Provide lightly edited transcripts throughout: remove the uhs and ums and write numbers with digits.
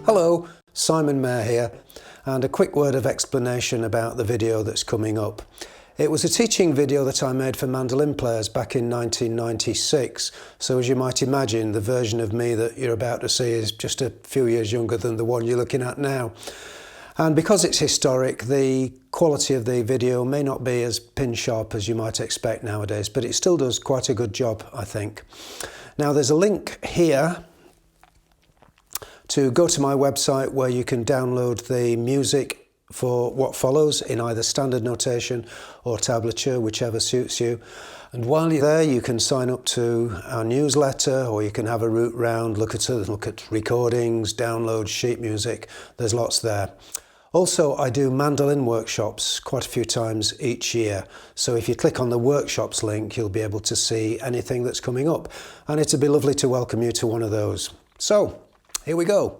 Hello, Simon Mayer here, and a quick word of explanation about the video that's coming up. It was a teaching video that I made for mandolin players back in 1996, so as you might imagine, the version of me that you're about to see is just a few years younger than the one you're looking at now. And because it's historic, the quality of the video may not be as pin sharp as you might expect nowadays, but it still does quite a good job, I think. Now there's a link here to go to my website where you can download the music for what follows in either standard notation or tablature, whichever suits you. And while you're there, you can sign up to our newsletter, or you can have a route round, look at recordings, download sheet music. There's lots there. Also, I do mandolin workshops quite a few times each year. So if you click on the workshops link, you'll be able to see anything that's coming up. And it'd be lovely to welcome you to one of those. So, here we go.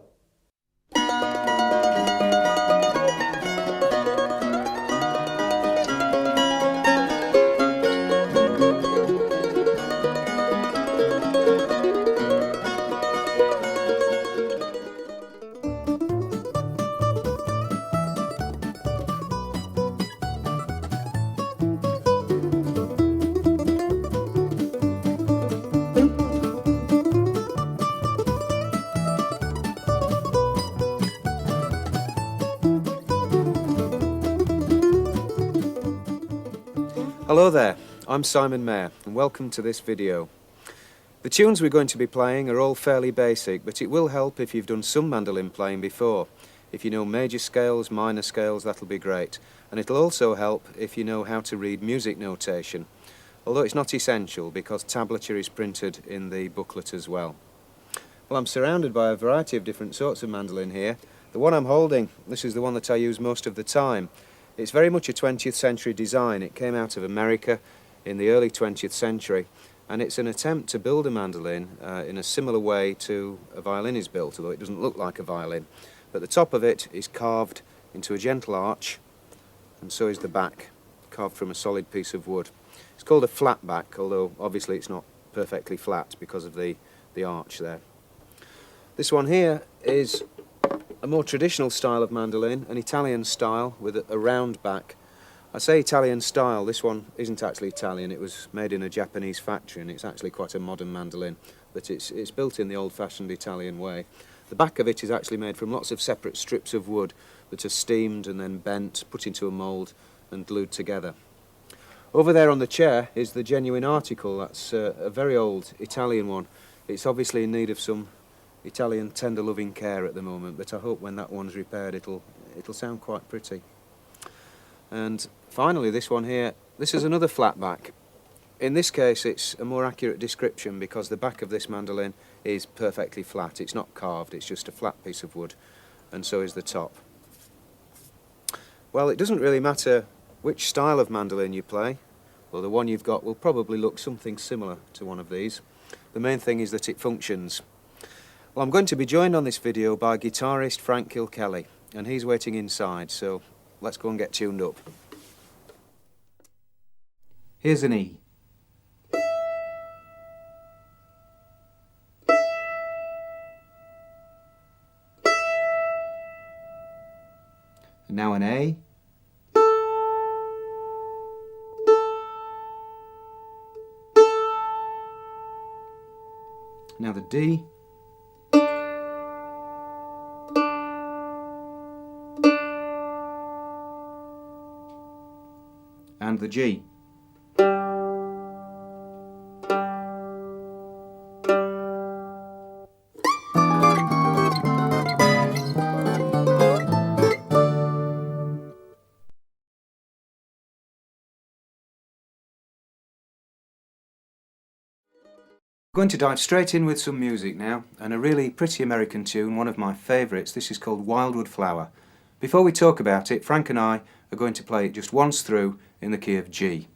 Hello there, I'm Simon Mayer and welcome to this video. The tunes we're going to be playing are all fairly basic, but it will help if you've done some mandolin playing before. If you know major scales, minor scales, that'll be great. And it'll also help if you know how to read music notation, although it's not essential because tablature is printed in the booklet as well. Well, I'm surrounded by a variety of different sorts of mandolin here. The one I'm holding, this is the one that I use most of the time. It's very much a 20th century design. It came out of America in the early 20th century, and it's an attempt to build a mandolin in a similar way to a violin is built, although it doesn't look like a violin. But the top of it is carved into a gentle arch, and so is the back, carved from a solid piece of wood. It's called a flat back, although obviously it's not perfectly flat because of the arch there. This one here is a more traditional style of mandolin, an Italian style with a round back. I say Italian style, this one isn't actually Italian, it was made in a Japanese factory and it's actually quite a modern mandolin, but it's built in the old-fashioned Italian way. The back of it is actually made from lots of separate strips of wood that are steamed and then bent, put into a mould and glued together. Over there on the chair is the genuine article. That's a very old Italian one. It's obviously in need of some Italian tender loving care at the moment, but I hope when that one's repaired it'll sound quite pretty. And finally this one here, this is another flat back. In this case it's a more accurate description because the back of this mandolin is perfectly flat. It's not carved, it's just a flat piece of wood, and so is the top. Well, it doesn't really matter which style of mandolin you play, or the one you've got will probably look something similar to one of these. The main thing is that it functions. Well, I'm going to be joined on this video by guitarist Frank Kilkelly, and he's waiting inside, so let's go and get tuned up. Here's an E. And now an A. Now the D. And the G. I'm going to dive straight in with some music now, and a really pretty American tune, one of my favourites. This is called Wildwood Flower. Before we talk about it, Frank and I are going to play it just once through in the key of G.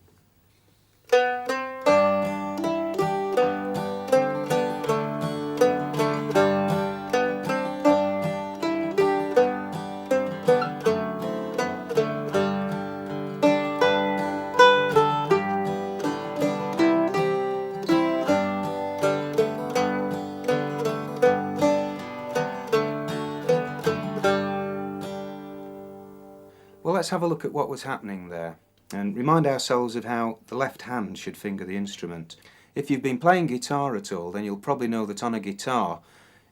let's have a look at what was happening there and remind ourselves of how the left hand should finger the instrument. If you've been playing guitar at all, then you'll probably know that on a guitar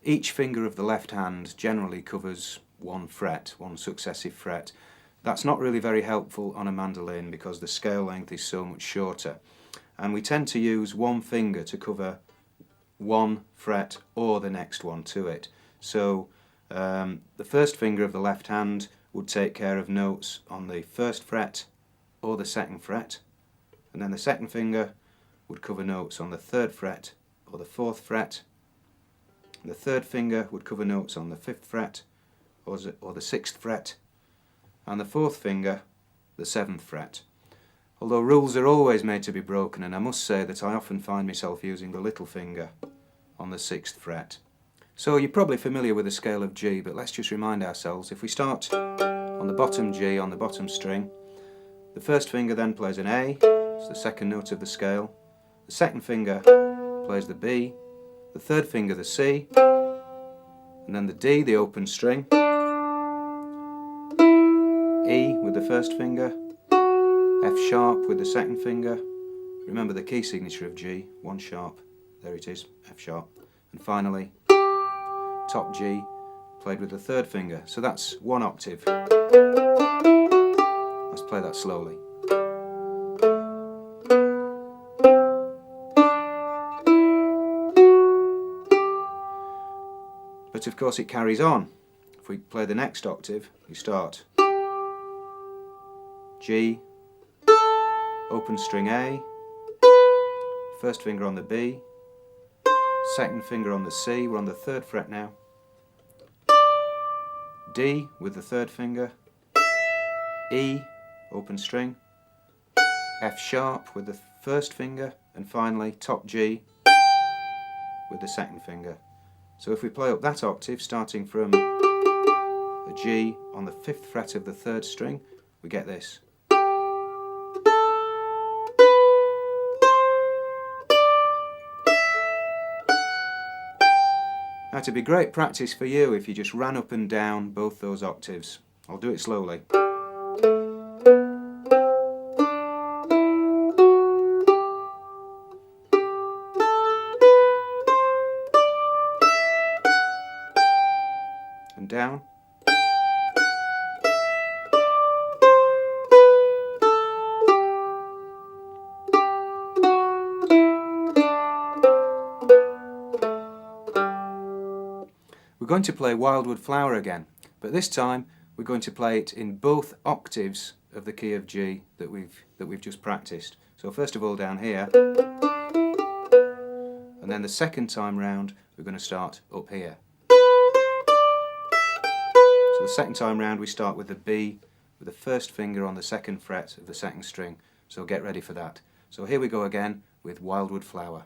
each finger of the left hand generally covers one fret, one successive fret. That's not really very helpful on a mandolin because the scale length is so much shorter, and we tend to use one finger to cover one fret or the next one to it. So the first finger of the left hand would take care of notes on the first fret or the second fret, and then the second finger would cover notes on the third fret or the fourth fret. The third finger would cover notes on the fifth fret or the sixth fret, and the fourth finger the seventh fret. Although rules are always made to be broken, and I must say that I often find myself using the little finger on the sixth fret. So you're probably familiar with the scale of G, but let's just remind ourselves. If we start on the bottom G, on the bottom string, the first finger then plays an A, it's the second note of the scale. The second finger plays the B, the third finger the C, and then the D, the open string, E with the first finger, F sharp with the second finger. Remember the key signature of G, 1 sharp, there it is, F sharp, and finally top G played with the third finger. So that's 1 octave. Let's play that slowly. But of course it carries on. If we play the next octave, we start G, open string A, first finger on the B, second finger on the C, we're on the third fret now, D with the third finger, E, open string, F sharp with the first finger, and finally top G with the second finger. So if we play up that octave, starting from a G on the 5th fret of the 3rd string, we get this. Now, to be great practice for you if you just ran up and down both those octaves. I'll do it slowly. And down. We're going to play Wildwood Flower again, but this time we're going to play it in both octaves of the key of G that we've just practiced. So first of all down here, and then the second time round we're going to start up here. So the second time round we start with the B with the first finger on the 2nd fret of the 2nd string. So get ready for that. So here we go again with Wildwood Flower.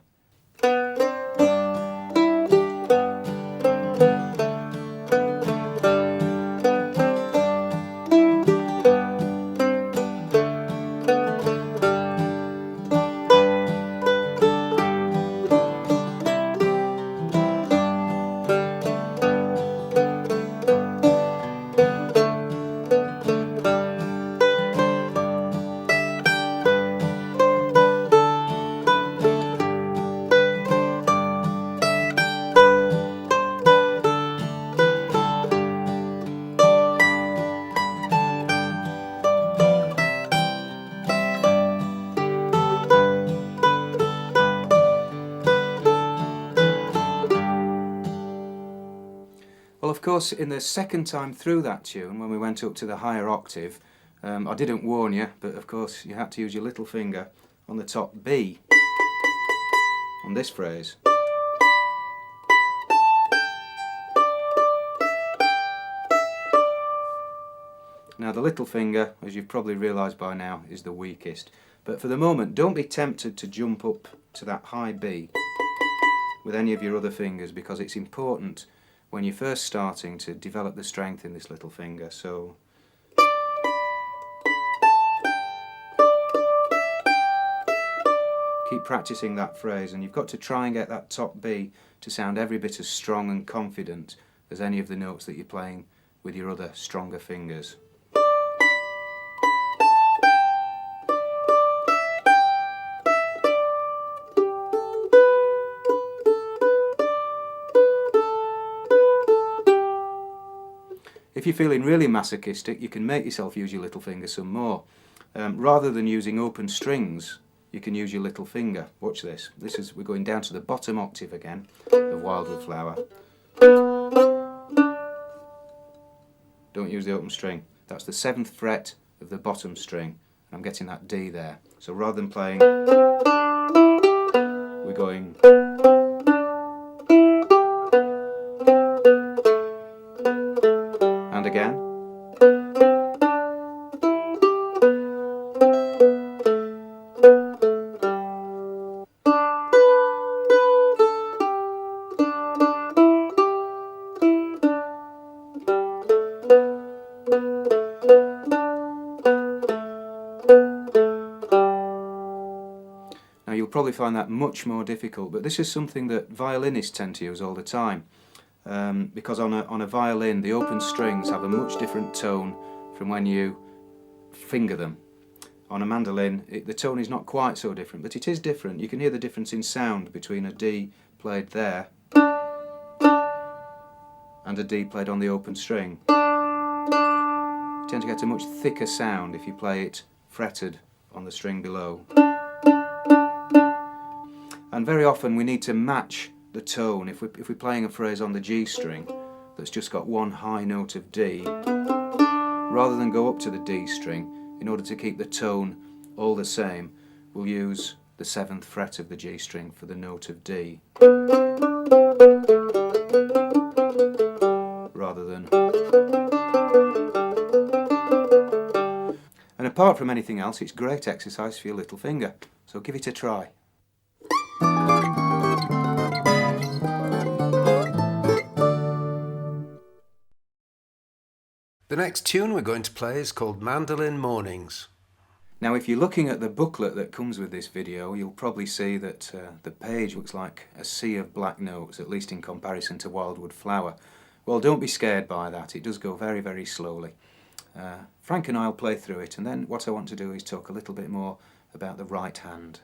Well, of course, in the second time through that tune, when we went up to the higher octave, I didn't warn you, but of course you had to use your little finger on the top B on this phrase. Now the little finger, as you've probably realised by now, is the weakest. But for the moment, don't be tempted to jump up to that high B with any of your other fingers, because it's important when you're first starting to develop the strength in this little finger. So keep practicing that phrase, and you've got to try and get that top B to sound every bit as strong and confident as any of the notes that you're playing with your other stronger fingers. If you're feeling really masochistic, you can make yourself use your little finger some more. Rather than using open strings, you can use your little finger. Watch this. We're going down to the bottom octave again of Wildwood Flower. Don't use the open string. That's the 7th fret of the bottom string. And I'm getting that D there. So rather than playing, we're going. And again. Now you'll probably find that much more difficult, but this is something that violinists tend to use all the time. Because on a violin the open strings have a much different tone from when you finger them. On a mandolin the tone is not quite so different, but it is different. You can hear the difference in sound between a D played there and a D played on the open string. You tend to get a much thicker sound if you play it fretted on the string below. And very often we need to match the tone. If we're playing a phrase on the G string that's just got one high note of D, rather than go up to the D string, in order to keep the tone all the same, we'll use the 7th fret of the G string for the note of D, rather than. And apart from anything else, it's great exercise for your little finger, so give it a try. The next tune we're going to play is called Mandolin Mornings. Now if you're looking at the booklet that comes with this video, you'll probably see that the page looks like a sea of black notes, at least in comparison to Wildwood Flower. Well, don't be scared by that, it does go very, very slowly. Frank and I will play through it, and then what I want to do is talk a little bit more about the right hand.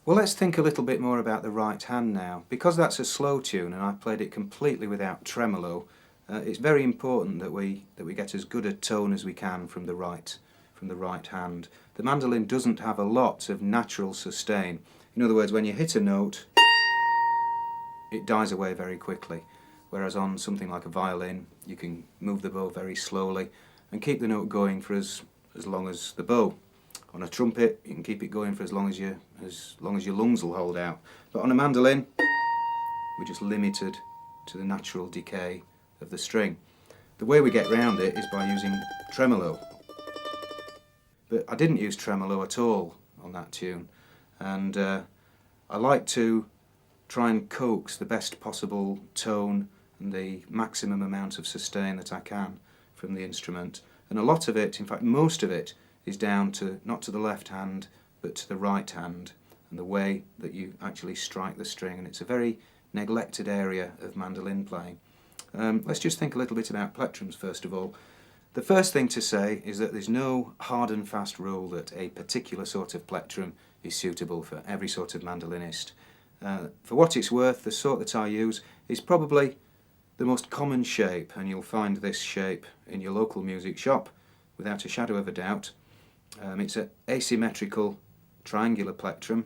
Well, let's think a little bit more about the right hand now. Because that's a slow tune and I played it completely without tremolo, it's very important that we get as good a tone as we can from the right hand. The mandolin doesn't have a lot of natural sustain. In other words, when you hit a note, it dies away very quickly. Whereas on something like a violin, you can move the bow very slowly and keep the note going for as long as the bow. On a trumpet, you can keep it going for as long as your lungs will hold out. But on a mandolin, we're just limited to the natural decay of the string. The way we get round it is by using tremolo. but I didn't use tremolo at all on that tune, and I like to try and coax the best possible tone and the maximum amount of sustain that I can from the instrument. And a lot of it, in fact most of it, is down to not to the left hand but to the right hand and the way that you actually strike the string, and it's a very neglected area of mandolin playing. Let's just think a little bit about plectrums first of all. The first thing to say is that there's no hard and fast rule that a particular sort of plectrum is suitable for every sort of mandolinist. For what it's worth, the sort that I use is probably the most common shape, and you'll find this shape in your local music shop without a shadow of a doubt. It's an asymmetrical triangular plectrum,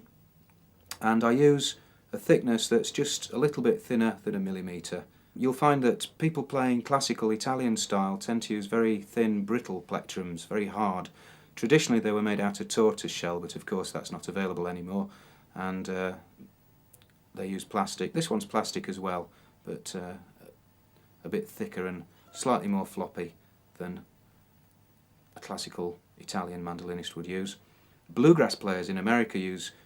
and I use a thickness that's just a little bit thinner than a millimetre. You'll find that people playing classical Italian style tend to use very thin, brittle plectrums, very hard. Traditionally they were made out of tortoise shell, but of course that's not available anymore, and they use plastic. This one's plastic as well, but a bit thicker and slightly more floppy than a classical Italian mandolinist would use. Bluegrass players in America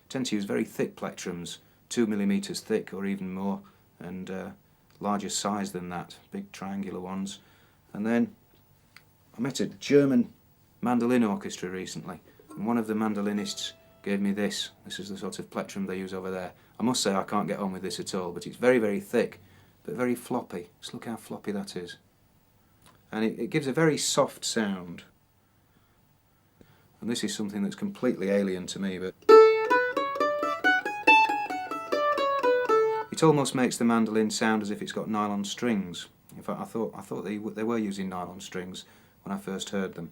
tend to use very thick plectrums, 2 millimeters thick or even more, and larger size than that, big triangular ones. And then I met a German mandolin orchestra recently, and one of the mandolinists gave me this. This is the sort of plectrum they use over there. I must say I can't get on with this at all, but it's very, very thick, but very floppy. Just look how floppy that is. And it gives a very soft sound. And this is something that's completely alien to me, but it almost makes the mandolin sound as if it's got nylon strings. In fact, I thought they were using nylon strings when I first heard them,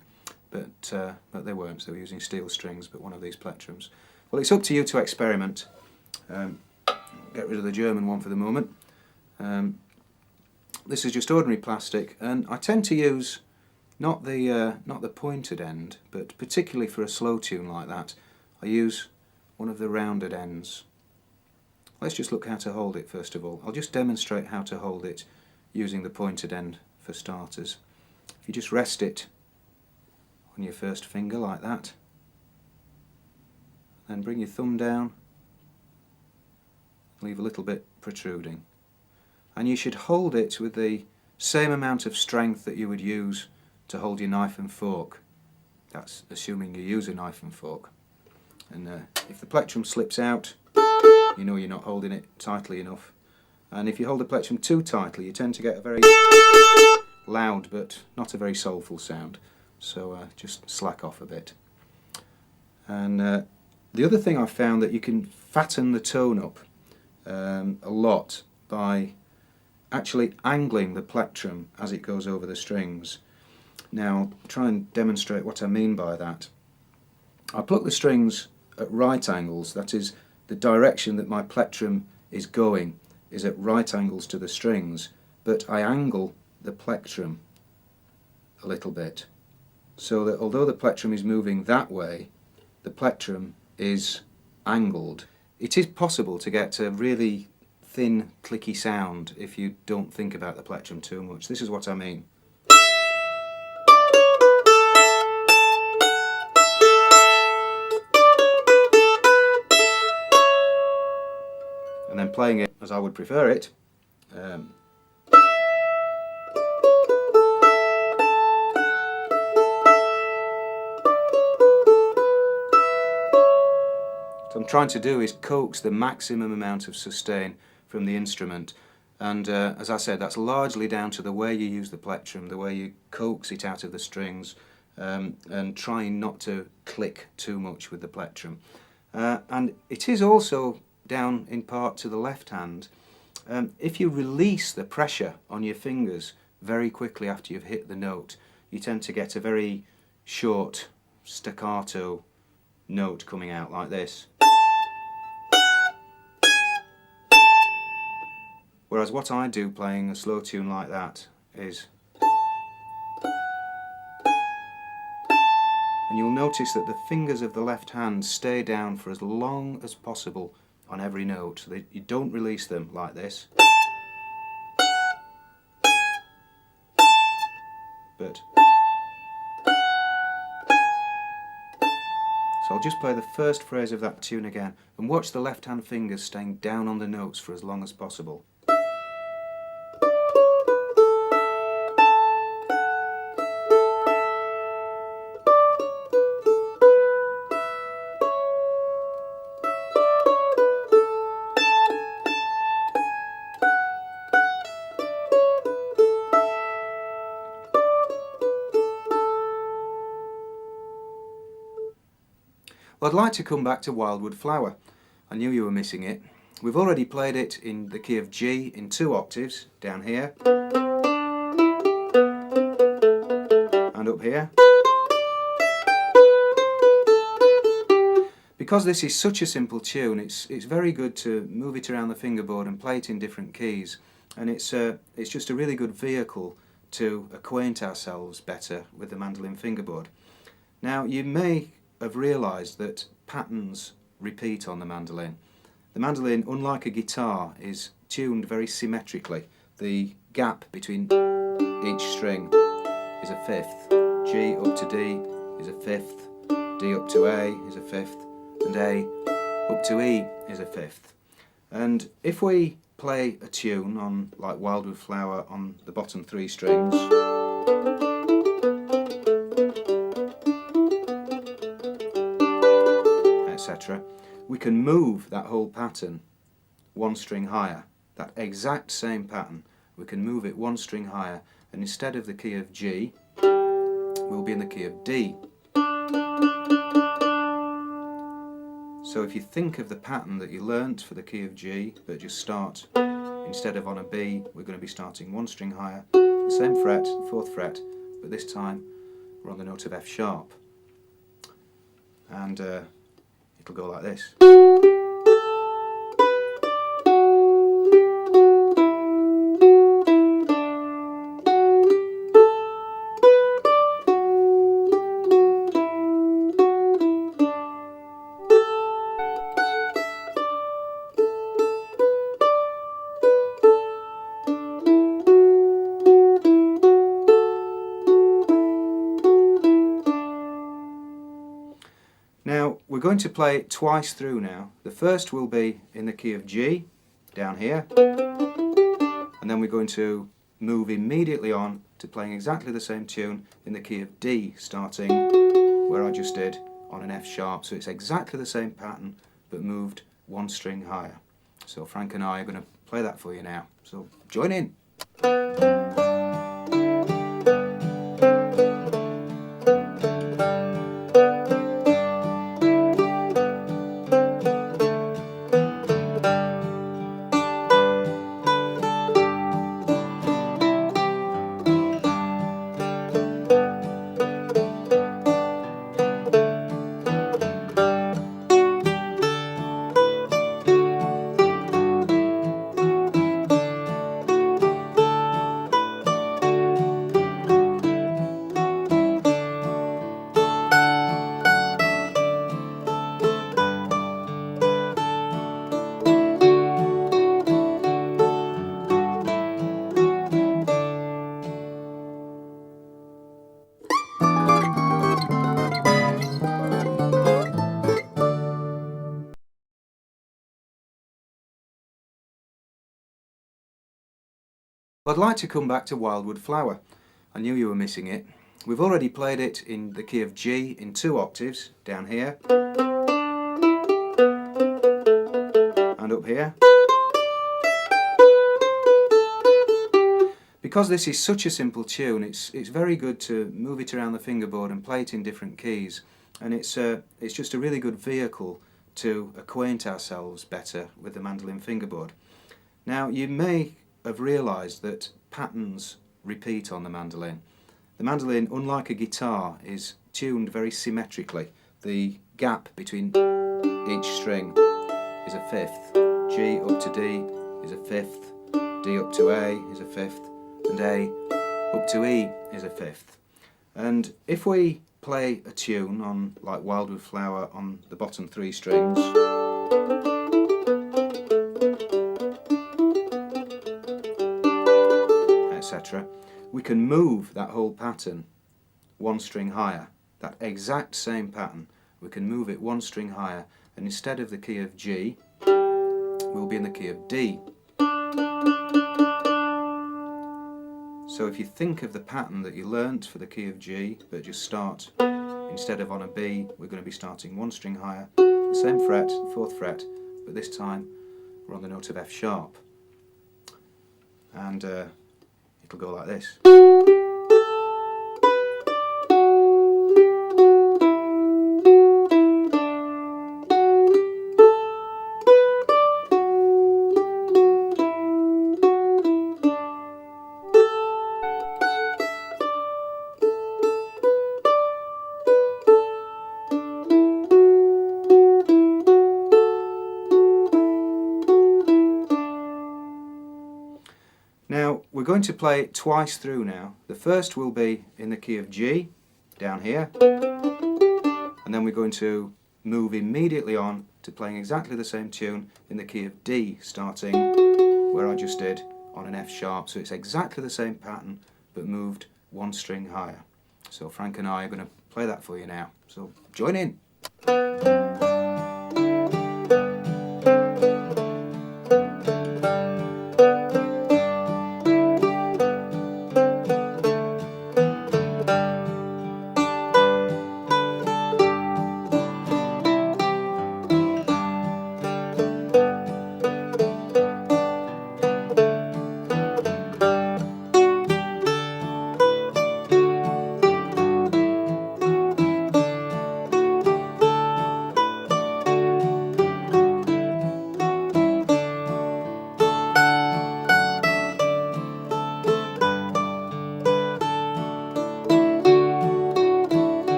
but they weren't. They were using steel strings, but one of these plectrums. Well, it's up to you to experiment. Get rid of the German one for the moment. This is just ordinary plastic, and I tend to use not the pointed end, but particularly for a slow tune like that, I use one of the rounded ends. Let's just look how to hold it first of all. I'll just demonstrate how to hold it using the pointed end for starters. If you just rest it on your first finger like that, then bring your thumb down, leave a little bit protruding, and you should hold it with the same amount of strength that you would use to hold your knife and fork. That's assuming you use a knife and fork. And if the plectrum slips out, you know you're not holding it tightly enough. And if you hold the plectrum too tightly, you tend to get a very loud but not a very soulful sound. So just slack off a bit. And the other thing I've found that you can fatten the tone up a lot by actually angling the plectrum as it goes over the strings. Now, I'll try and demonstrate what I mean by that. I pluck the strings at right angles, that is, the direction that my plectrum is going is at right angles to the strings, but I angle the plectrum a little bit, so that although the plectrum is moving that way, the plectrum is angled. It is possible to get a really thin, clicky sound if you don't think about the plectrum too much. This is what I mean. And then playing it as I would prefer it. So what I'm trying to do is coax the maximum amount of sustain from the instrument, and as I said, that's largely down to the way you use the plectrum, the way you coax it out of the strings, and trying not to click too much with the plectrum. And it is also down in part to the left hand. If you release the pressure on your fingers very quickly after you've hit the note, you tend to get a very short staccato note coming out like this. Whereas what I do playing a slow tune like that is, and you'll notice that the fingers of the left hand stay down for as long as possible on every note, so that you don't release them like this, but So I'll just play the first phrase of that tune again and watch the left hand fingers staying down on the notes for as long as possible. Well, I'd like to come back to Wildwood Flower. I knew you were missing it. We've already played it in the key of G in 2 octaves, down here and up here. Because this is such a simple tune, it's very good to move it around the fingerboard and play it in different keys, and it's just a really good vehicle to acquaint ourselves better with the mandolin fingerboard. Now, you may have realised that patterns repeat on the mandolin. The mandolin, unlike a guitar, is tuned very symmetrically. The gap between each string is a fifth. G up to D is a fifth, D up to A is a fifth, and A up to E is a fifth. And if we play a tune on, like Wildwood Flower, on the bottom 3 strings, etc., we can move that whole pattern 1 string higher. That exact same pattern, we can move it 1 string higher, and instead of the key of G, we'll be in the key of D. So if you think of the pattern that you learnt for the key of G, but just start, instead of on a B, we're going to be starting 1 string higher, the same fret, 4th fret, but this time we're on the note of F sharp. And it'll go like this. Now, we're going to play it twice through now. The first will be in the key of G, down here, and then we're going to move immediately on to playing exactly the same tune in the key of D, starting where I just did on an F sharp. So it's exactly the same pattern, but moved 1 string higher. So Frank and I are going to play that for you now. So join in. I'd like to come back to Wildwood Flower. I knew you were missing it. We've already played it in the key of G in 2 octaves, down here and up here. Because this is such a simple tune, it's very good to move it around the fingerboard and play it in different keys, and it's just a really good vehicle to acquaint ourselves better with the mandolin fingerboard. Now, you may have realised that patterns repeat on the mandolin. The mandolin, unlike a guitar, is tuned very symmetrically. The gap between each string is a fifth. G up to D is a fifth, D up to A is a fifth, and A up to E is a fifth. And if we play a tune on, like Wildwood Flower, on the bottom 3 strings, etc., we can move that whole pattern 1 string higher. That exact same pattern, we can move it one string higher, and instead of the key of G, we'll be in the key of D. So if you think of the pattern that you learnt for the key of G, but just start, instead of on a B, we're going to be starting one string higher, the same fret, 4th fret, but this time we're on the note of F sharp. And it'll go like this. Now we're going to play it twice through now. The first will be in the key of G, down here, and then we're going to move immediately on to playing exactly the same tune in the key of D, starting where I just did on an F sharp. So it's exactly the same pattern but moved one string higher. So Frank and I are going to play that for you now. So join in.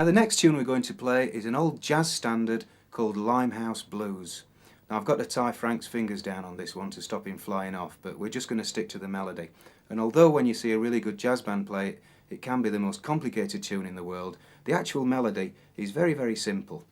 Now the next tune we're going to play is an old jazz standard called Limehouse Blues. Now I've got to tie Frank's fingers down on this one to stop him flying off, but we're just going to stick to the melody. And although when you see a really good jazz band play it, it can be the most complicated tune in the world, the actual melody is very, very simple.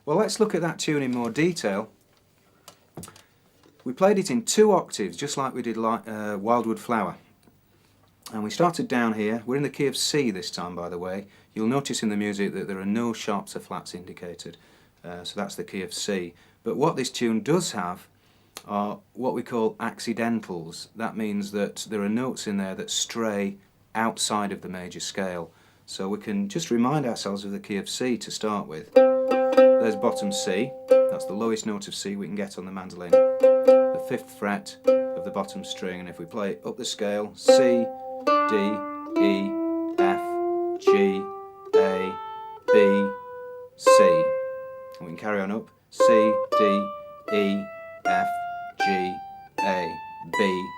Well, let's look at that tune in more detail. We played it in 2 octaves, just like we did Wildwood Flower. And we started down here. We're in the key of C this time, by the way. You'll notice in the music that there are no sharps or flats indicated. So that's the key of C. But what this tune does have are what we call accidentals. That means that there are notes in there that stray outside of the major scale. So we can just remind ourselves of the key of C to start with. There's bottom C, that's the lowest note of C we can get on the mandolin. The 5th fret of the bottom string, and if we play it up the scale, C, D, E, F, G, A, B, C. And we can carry on up, C, D, E, F, G, A, B.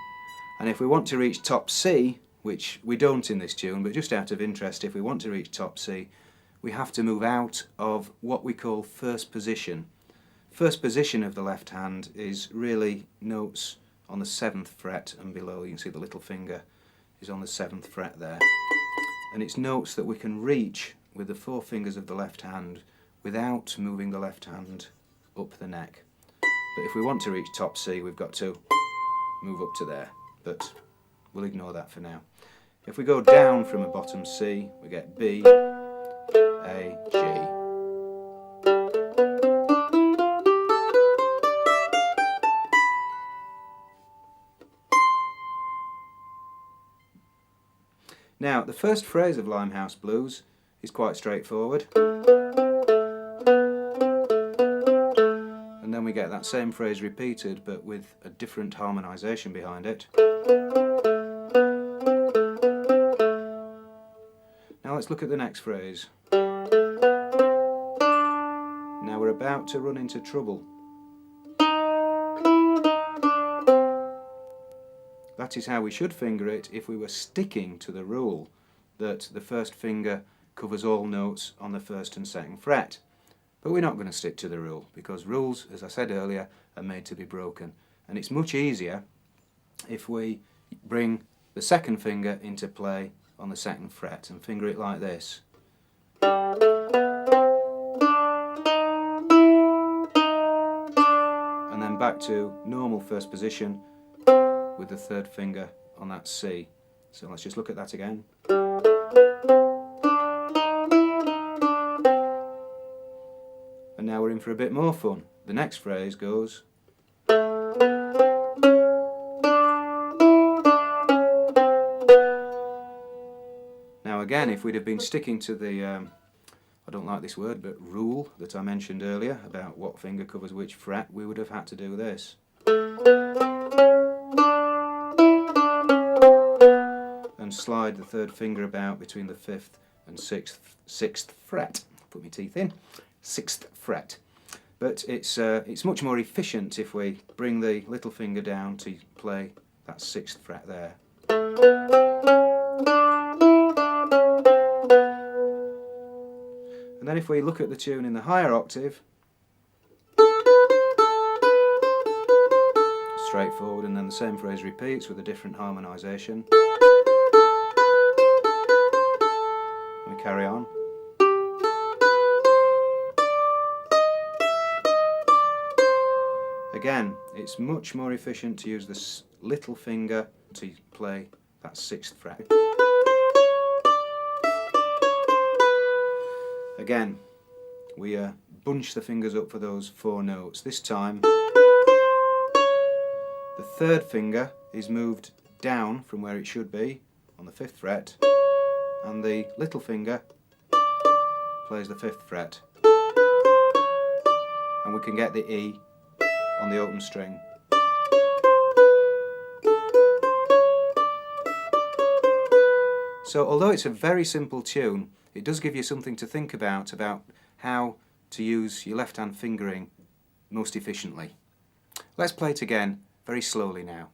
And if we want to reach top C, which we don't in this tune, but just out of interest, if we want to reach top C, we have to move out of what we call first position. First position of the left hand is really notes on the 7th fret and below. You can see the little finger is on the 7th fret there. And it's notes that we can reach with the 4 fingers of the left hand without moving the left hand up the neck. that if we want to reach top C, we've got to move up to there, but we'll ignore that for now. If we go down from a bottom C, we get B, A, G. Now, the first phrase of Limehouse Blues is quite straightforward. And then we get that same phrase repeated, but with a different harmonisation behind it. Now let's look at the next phrase. Now we're about to run into trouble. That is how we should finger it if we were sticking to the rule that the first finger covers all notes on the first and second fret. But we're not going to stick to the rule, because rules, as I said earlier, are made to be broken. And it's much easier if we bring the second finger into play on the second fret and finger it like this. And then back to normal first position with the third finger on that C. So let's just look at that again. And now we're in for a bit more fun. The next phrase goes. Now again, if we'd have been sticking to the, I don't like this word, but rule that I mentioned earlier about what finger covers which fret, we would have had to do this. And slide the third finger about between the 5th and 6th fret. Put my teeth in. 6th fret. But it's much more efficient if we bring the little finger down to play that 6th fret there. And then if we look at the tune in the higher octave, straightforward, and then the same phrase repeats with a different harmonisation. We carry on. Again, it's much more efficient to use this little finger to play that 6th fret. Again, we bunch the fingers up for those 4 notes. This time, the third finger is moved down from where it should be on the 5th fret, and the little finger plays the 5th fret, and we can get the E on the open string. So although it's a very simple tune, it does give you something to think about how to use your left hand fingering most efficiently. Let's play it again very slowly now.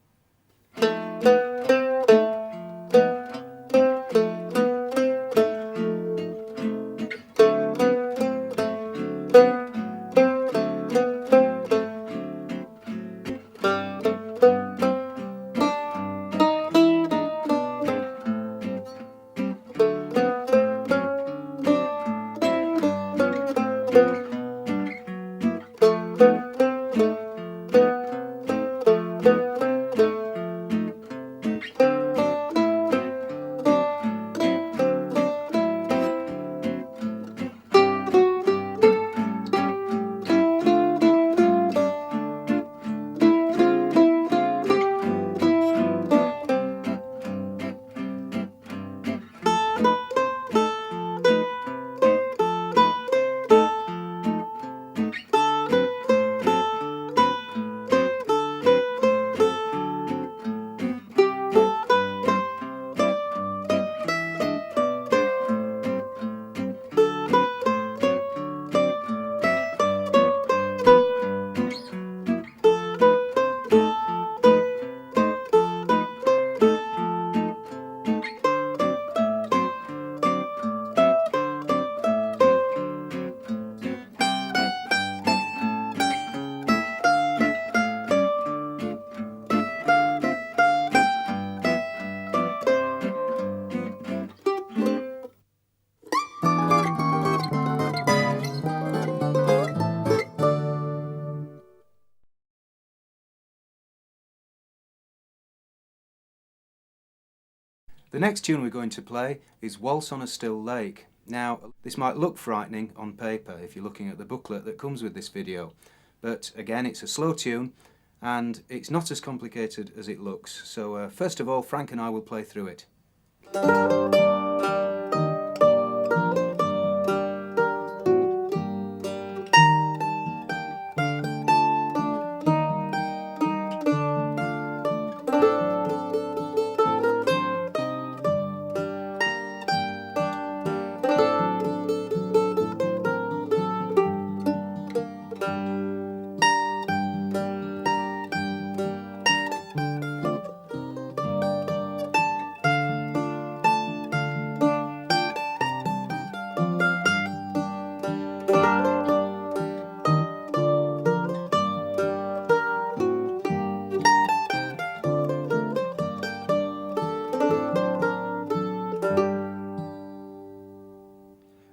The next tune we're going to play is Waltz on a Still Lake. Now, this might look frightening on paper if you're looking at the booklet that comes with this video, but again, it's a slow tune and it's not as complicated as it looks. So first of all, Frank and I will play through it.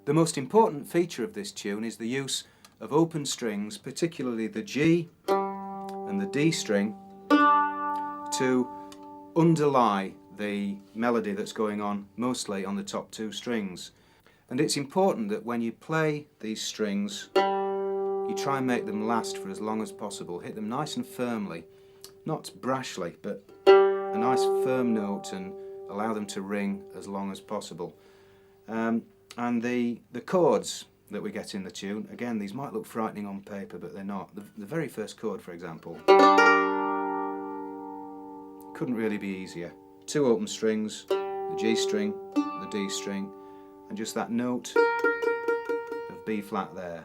The most important feature of this tune is the use of open strings, particularly the G and the D string, to underlie the melody that's going on mostly on the top two strings. And it's important that when you play these strings, you try and make them last for as long as possible. Hit them nice and firmly, not brashly, but a nice firm note, and allow them to ring as long as possible. And the chords that we get in the tune, again, these might look frightening on paper, but they're not. The very first chord, for example, couldn't really be easier. Two open strings, the G string, the D string, and just that note of B flat there.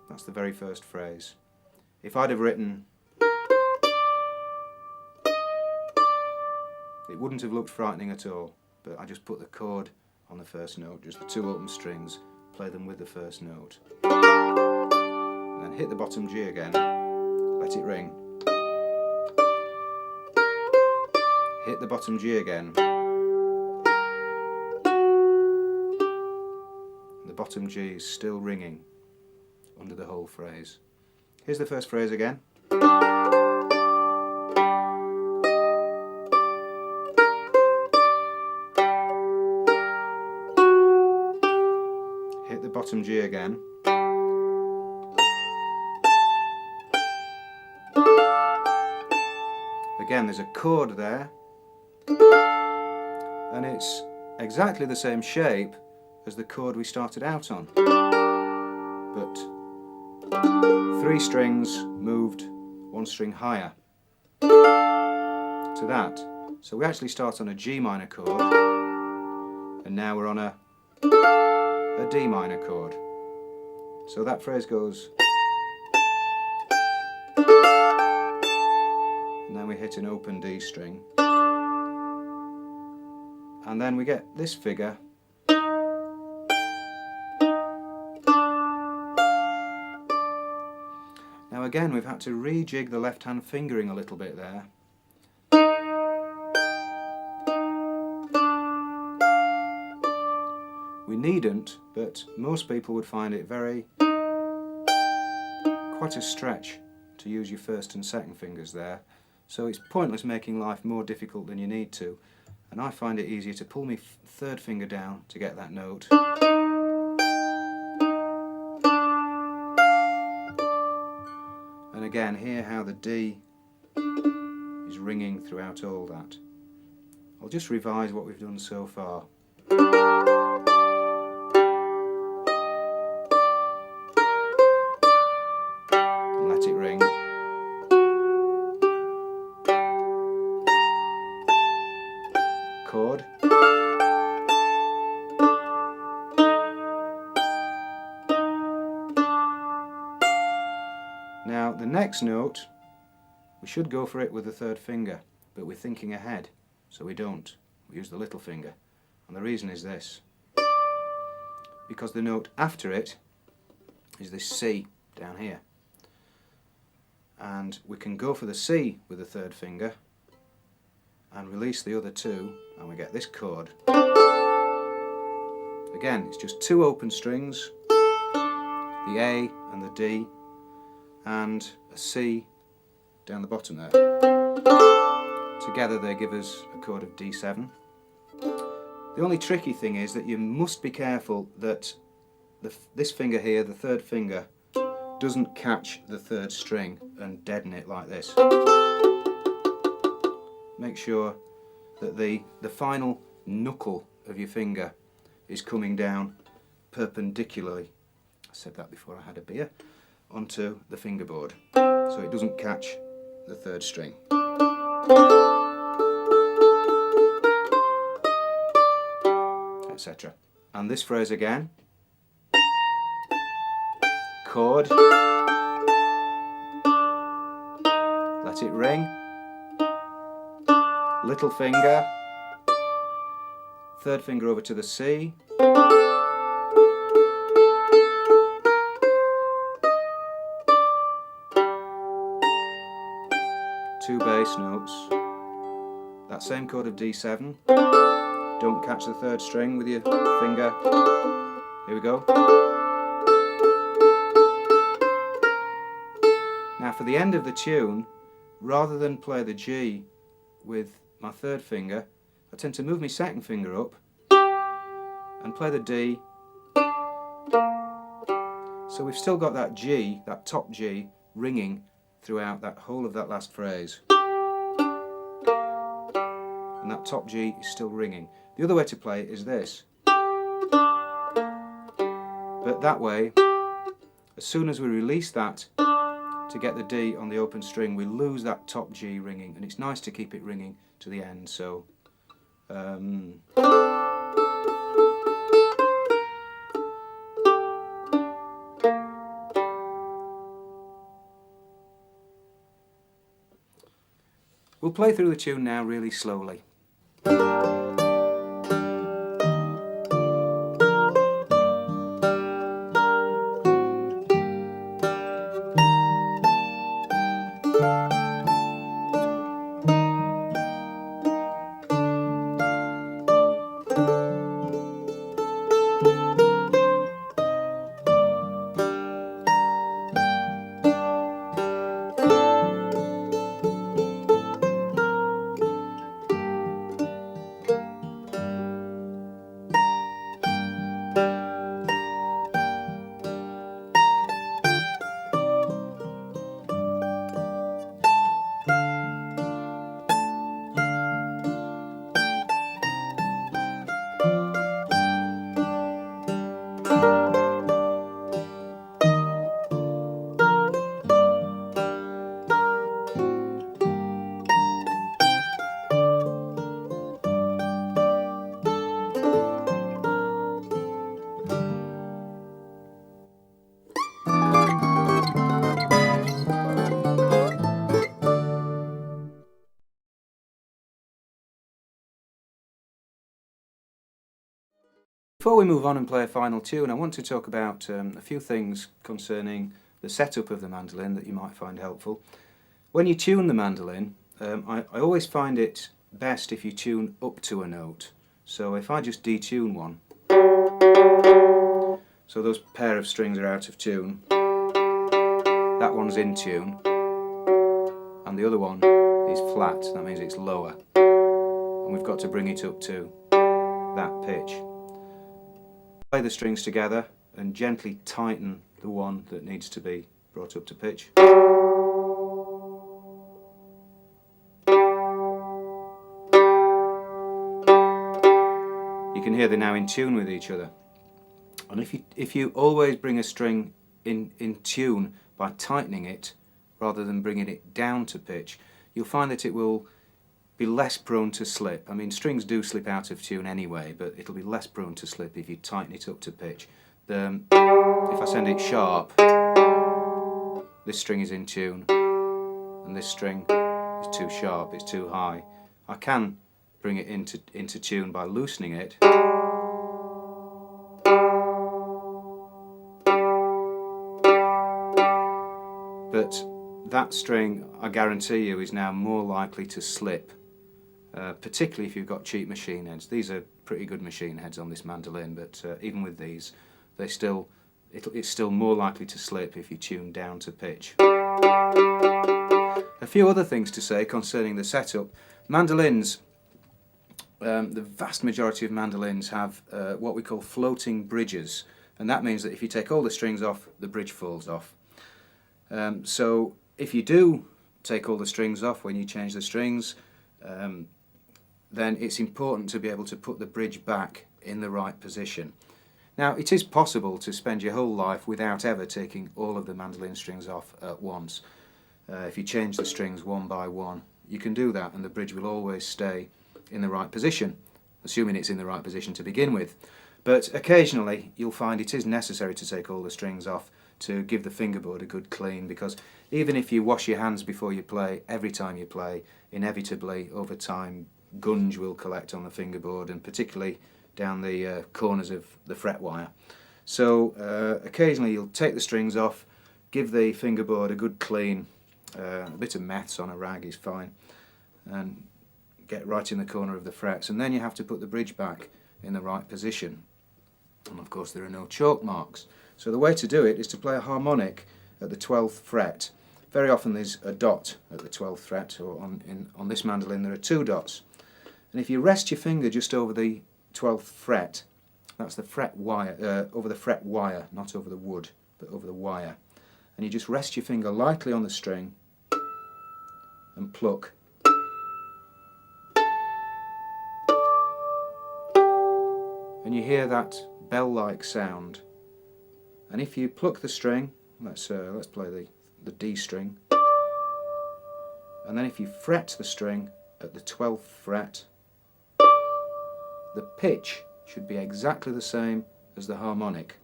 That's the very first phrase. If I'd have written, it wouldn't have looked frightening at all, but I just put the chord on the first note, just the two open strings, play them with the first note. And then hit the bottom G again, let it ring. Hit the bottom G again. The bottom G is still ringing under the whole phrase. Here's the first phrase again. Hit the bottom G again. Again, there's a chord there, and it's exactly the same shape as the chord we started out on, but three strings moved one string higher to that. So we actually start on a G minor chord, and now we're on a D minor chord. So that phrase goes, and then we hit an open D string, and then we get this figure. Now again, we've had to rejig the left hand fingering a little bit there. We needn't, but most people would find it quite a stretch to use your first and second fingers there. So it's pointless making life more difficult than you need to. And I find it easier to pull my third finger down to get that note. And again, hear how the D is ringing throughout all that. I'll just revise what we've done so far. Let it ring. Chord. Now the next note, we should go for it with the third finger, but we're thinking ahead, so we don't. We use the little finger, and the reason is this. Because the note after it is this C down here. And we can go for the C with the third finger and release the other two, and we get this chord. Again, it's just two open strings, the A and the D, and a C down the bottom there. Together they give us a chord of D7. The only tricky thing is that you must be careful that this finger here, the third finger, doesn't catch the third string and deaden it like this. Make sure that the final knuckle of your finger is coming down perpendicularly, I said that before I had a beer, onto the fingerboard, so it doesn't catch the third string. Etc. And this phrase again, chord, let it ring, little finger, third finger over to the C, two bass notes, that same chord of D7, don't catch the third string with your finger, here we go. Now for the end of the tune, rather than play the G with my third finger, I tend to move my second finger up and play the D. So we've still got that G, that top G, ringing throughout that whole of that last phrase. And that top G is still ringing. The other way to play it is this. But that way, as soon as we release that to get the D on the open string, we lose that top G ringing, and it's nice to keep it ringing to the end. So we'll play through the tune now really slowly. Before we move on and play a final tune, I want to talk about a few things concerning the setup of the mandolin that you might find helpful. When you tune the mandolin, I always find it best if you tune up to a note. So if I just detune one, so those pair of strings are out of tune, that one's in tune, and the other one is flat, that means it's lower, and we've got to bring it up to that pitch. Play the strings together and gently tighten the one that needs to be brought up to pitch. You can hear they're now in tune with each other. And if you always bring a string in tune by tightening it rather than bringing it down to pitch, you'll find that it will be less prone to slip. I mean, strings do slip out of tune anyway, but it'll be less prone to slip if you tighten it up to pitch. If I send it sharp, this string is in tune, and this string is too sharp, it's too high. I can bring it into tune by loosening it. But that string, I guarantee you, is now more likely to slip. Particularly if you've got cheap machine heads. These are pretty good machine heads on this mandolin, but even with these, it's still more likely to slip if you tune down to pitch. A few other things to say concerning the setup. Mandolins, the vast majority of mandolins have what we call floating bridges, and that means that if you take all the strings off, the bridge falls off. So if you do take all the strings off when you change the strings, then it's important to be able to put the bridge back in the right position. Now, it is possible to spend your whole life without ever taking all of the mandolin strings off at once. If you change the strings one by one, you can do that and the bridge will always stay in the right position, assuming it's in the right position to begin with. But occasionally you'll find it is necessary to take all the strings off to give the fingerboard a good clean, because even if you wash your hands before you play, every time you play, inevitably over time gunge will collect on the fingerboard, and particularly down the corners of the fret wire. So occasionally you'll take the strings off, give the fingerboard a good clean, a bit of meths on a rag is fine, and get right in the corner of the frets, and then you have to put the bridge back in the right position. And of course there are no chalk marks. So the way to do it is to play a harmonic at the 12th fret. Very often there's a dot at the 12th fret, or on this mandolin there are 2 dots. And if you rest your finger just over the 12th fret, that's the fret wire, over the fret wire, not over the wood, but over the wire. And you just rest your finger lightly on the string and pluck. And you hear that bell-like sound. And if you pluck the string, let's play the D string, and then if you fret the string at the 12th fret, the pitch should be exactly the same as the harmonic.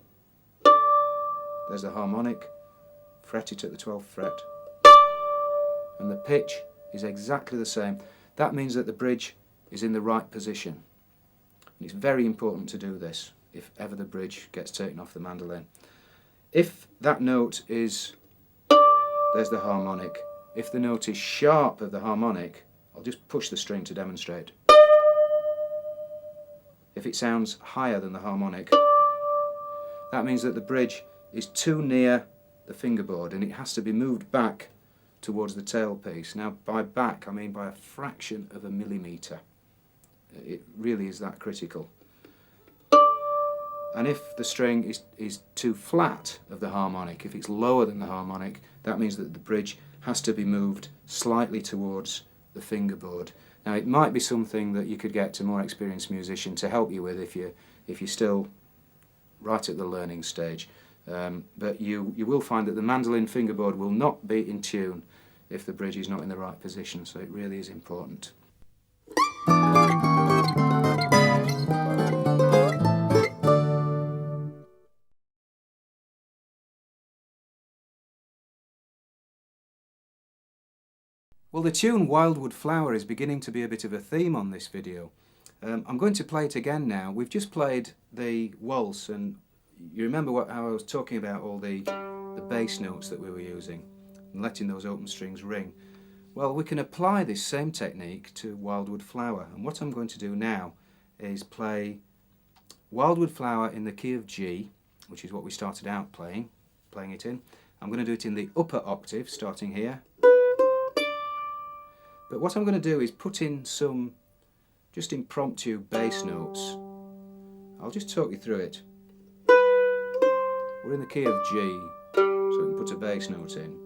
There's the harmonic, fret it at the 12th fret, and the pitch is exactly the same. That means that the bridge is in the right position. And it's very important to do this if ever the bridge gets taken off the mandolin. If that note is, there's the harmonic. If the note is sharp of the harmonic, I'll just push the string to demonstrate. If it sounds higher than the harmonic, that means that the bridge is too near the fingerboard and it has to be moved back towards the tailpiece. Now by back I mean by a fraction of a millimetre. It really is that critical. And if the string is too flat of the harmonic, if it's lower than the harmonic, that means that the bridge has to be moved slightly towards the fingerboard. Now it might be something that you could get a more experienced musician to help you with if you're still right at the learning stage. But you will find that the mandolin fingerboard will not be in tune if the bridge is not in the right position, so it really is important. Well, the tune Wildwood Flower is beginning to be a bit of a theme on this video. I'm going to play it again now. We've just played the waltz, and you remember how I was talking about all the bass notes that we were using and letting those open strings ring. Well, we can apply this same technique to Wildwood Flower, and what I'm going to do now is play Wildwood Flower in the key of G, which is what we started out playing it in. I'm going to do it in the upper octave, starting here. But what I'm going to do is put in some just impromptu bass notes. I'll just talk you through it. We're in the key of G, so we can put a bass note in.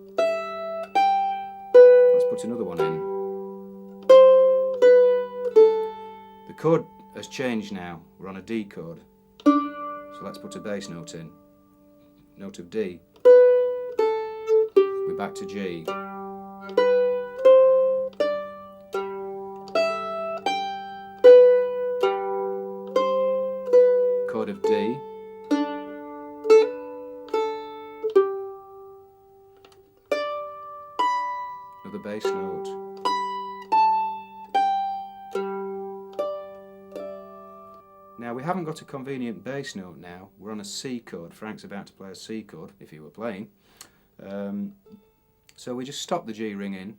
Let's put another one in. The chord has changed now. We're on a D chord. So let's put a bass note in. Note of D. We're back to G. Chord of D. Another bass note. Now we haven't got a convenient bass note now. We're on a C chord. Frank's about to play a C chord, if he were playing. So we just stop the G ringing.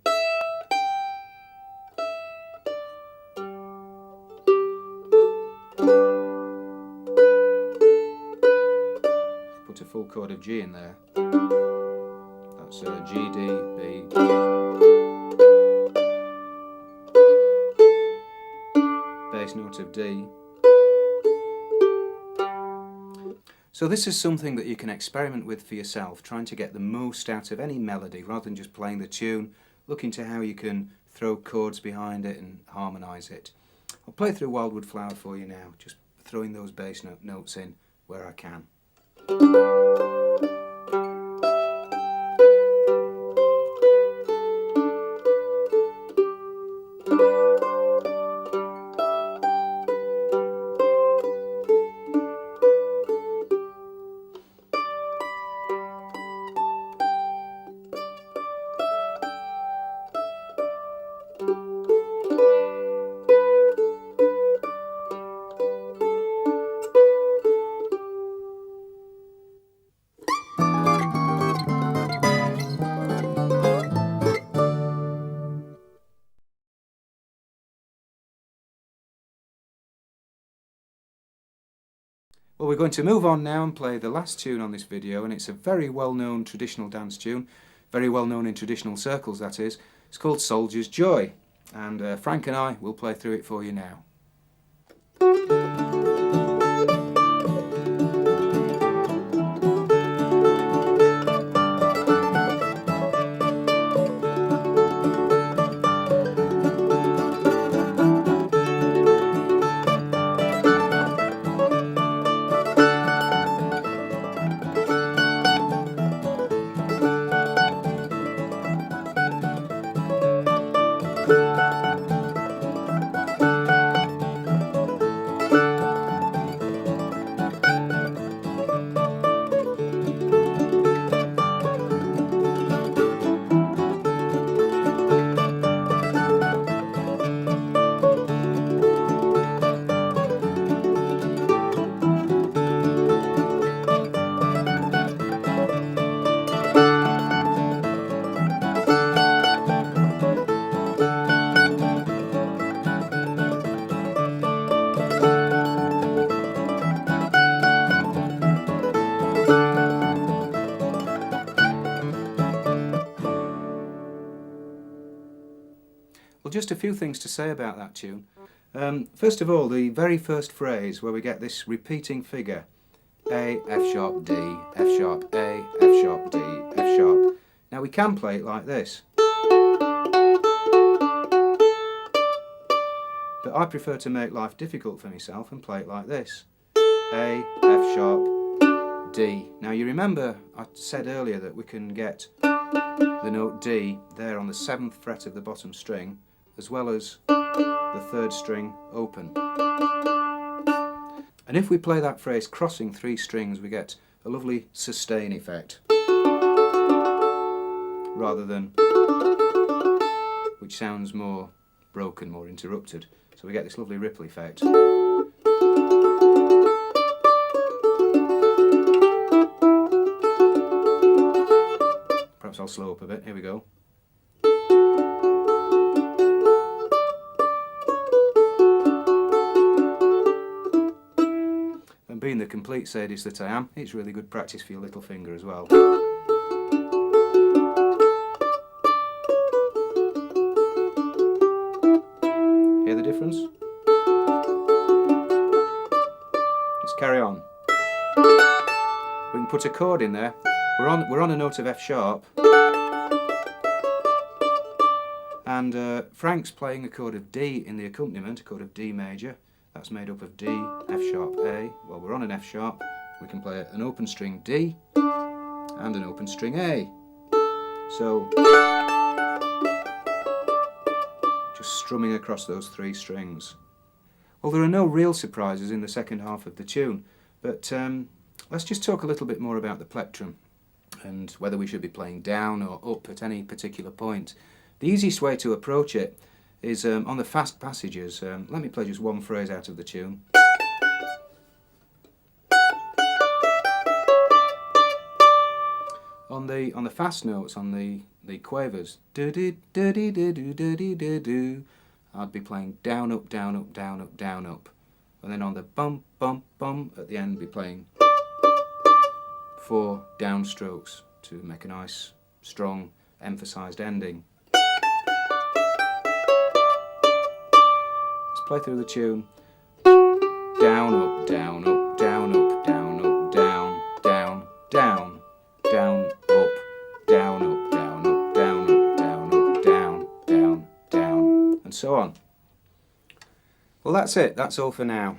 Put a full chord of G in there. That's G, D, B. bass note of D. So this is something that you can experiment with for yourself, trying to get the most out of any melody rather than just playing the tune. Look into how you can throw chords behind it and harmonise it. I'll play through Wildwood Flower for you now, just throwing those bass notes in where I can. Well, we're going to move on now and play the last tune on this video, and it's a very well-known traditional dance tune, very well known in traditional circles, that is. It's called Soldier's Joy, and Frank and I will play through it for you now. Well, just a few things to say about that tune. First of all, the very first phrase where we get this repeating figure, A, F sharp, D, F sharp, A, F sharp, D, F sharp. Now we can play it like this, but I prefer to make life difficult for myself and play it like this, A, F sharp, D. Now you remember I said earlier that we can get the note D there on the 7th fret of the bottom string, as well as the 3rd string open. And if we play that phrase crossing 3 strings, we get a lovely sustain effect, rather than, which sounds more broken, more interrupted. So we get this lovely ripple effect. Perhaps I'll slow up a bit. Here we go. And being the complete sadist that I am, it's really good practice for your little finger as well. Hear the difference? Let's carry on. We can put a chord in there. We're on a note of F sharp, and Frank's playing a chord of D in the accompaniment, a chord of D major. That's made up of D, F sharp, A. Well, we're on an F sharp. We can play an open string D and an open string A. So just strumming across those 3 strings. Well, there are no real surprises in the second half of the tune, but let's just talk a little bit more about the plectrum and whether we should be playing down or up at any particular point. The easiest way to approach it is on the fast passages. Let me play just one phrase out of the tune. On the fast notes, on the quavers, do do do do do do do do do, I'd be playing down up down up down up down up, and then on the bum bum bum at the end, be playing 4 down strokes to make a nice, strong, emphasised ending. Let's play through the tune down, up, down, up, down, up, down, up, down, down, down, down, up, down, up, down, up, down, up, down, up, down, down, down, and so on. Well, that's it. That's all for now.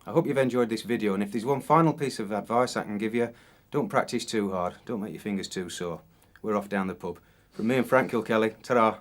I hope you've enjoyed this video, and if there's one final piece of advice I can give you, don't practice too hard. Don't make your fingers too sore. We're off down the pub. From me and Frank Kilkelly, ta-ra.